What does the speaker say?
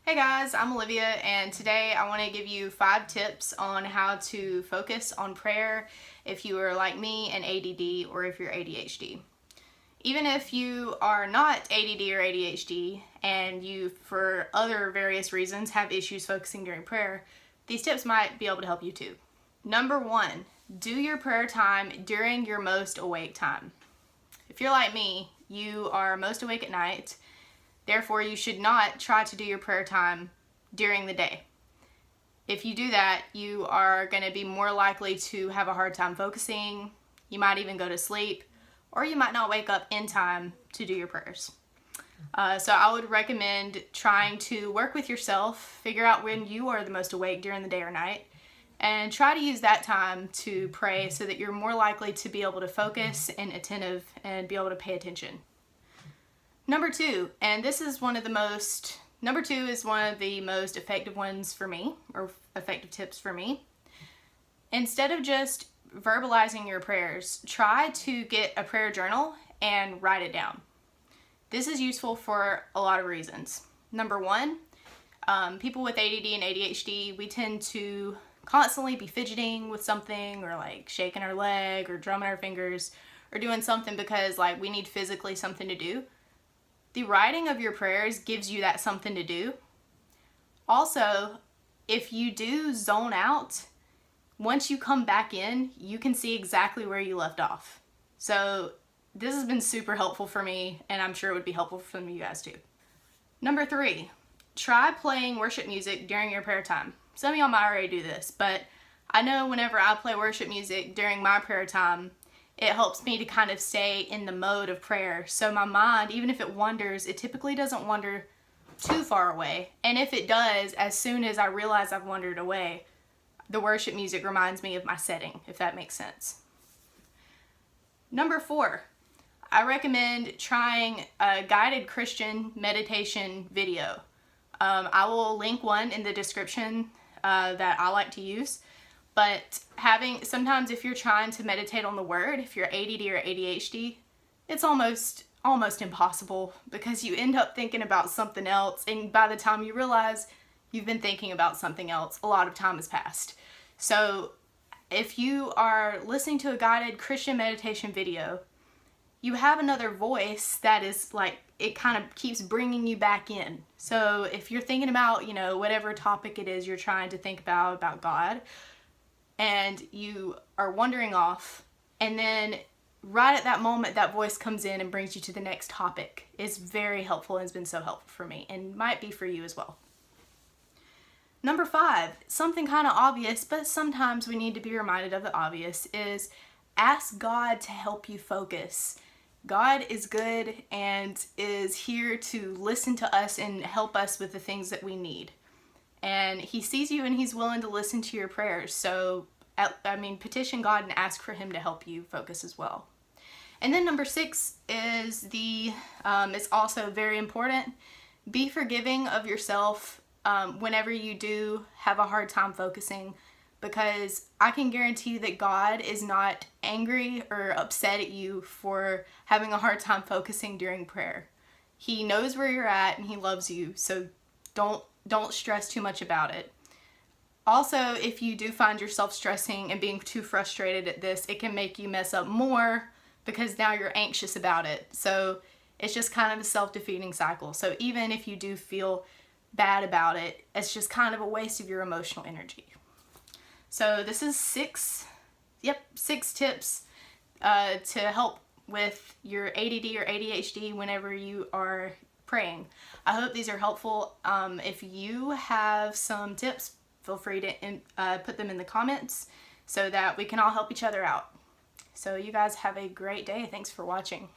Hey guys, I'm Olivia, and today I want to give you 5 tips on how to focus on prayer if you are like me and ADD, or if you're ADHD. Even if you are not ADD or ADHD and you, for other various reasons, have issues focusing during prayer, these tips might be able to help you too. Number 1, do your prayer time during your most awake time. If you're like me, you are most awake at night. Therefore, you should not try to do your prayer time during the day. If you do that, you are going to be more likely to have a hard time focusing. You might even go to sleep, or you might not wake up in time to do your prayers. So I would recommend trying to work with yourself, figure out when you are the most awake during the day or night, and try to use that time to pray so that you're more likely to be able to focus and attentive and be able to pay attention. Number 2, and this is one of the most effective ones for me, or effective tips for me. Instead of just verbalizing your prayers, try to get a prayer journal and write it down. This is useful for a lot of reasons. Number 1, people with ADD and ADHD, we tend to constantly be fidgeting with something, or like shaking our leg or drumming our fingers or doing something because like we need physically something to do. The writing of your prayers gives you that something to do. Also, if you do zone out, once you come back in, you can see exactly where you left off. So this has been super helpful for me, and I'm sure it would be helpful for some of you guys too. Number 3, try playing worship music during your prayer time. Some of y'all might already do this, but I know whenever I play worship music during my prayer time, it helps me to kind of stay in the mode of prayer. So my mind, even if it wanders, it typically doesn't wander too far away. And if it does, as soon as I realize I've wandered away, the worship music reminds me of my setting, if that makes sense. Number 4, I recommend trying a guided Christian meditation video. I will link one in the description that I like to use. But sometimes if you're trying to meditate on the word, if you're ADD or ADHD, it's almost impossible because you end up thinking about something else, and by the time you realize you've been thinking about something else, a lot of time has passed. So if you are listening to a guided Christian meditation video, you have another voice that is like, it kind of keeps bringing you back in. So if you're thinking about, whatever topic it is you're trying to think about God, and you are wandering off, and then right at that moment that voice comes in and brings you to the next topic, is very helpful and has been so helpful for me, and might be for you as well. Number 5, something kind of obvious, but sometimes we need to be reminded of the obvious, is ask God to help you focus. God is good and is here to listen to us and help us with the things that we need. And he sees you and he's willing to listen to your prayers. So, petition God and ask for him to help you focus as well. And then number 6 is it's also very important. Be forgiving of yourself whenever you do have a hard time focusing, because I can guarantee you that God is not angry or upset at you for having a hard time focusing during prayer. He knows where you're at and he loves you, so don't stress too much about it. Also, if you do find yourself stressing and being too frustrated at this, it can make you mess up more because now you're anxious about it. So it's just kind of a self-defeating cycle. So even if you do feel bad about it, it's just kind of a waste of your emotional energy. So this is 6 tips to help with your ADD or ADHD whenever you are praying. I hope these are helpful. If you have some tips, feel free to put them in the comments so that we can all help each other out. So you guys have a great day. Thanks for watching.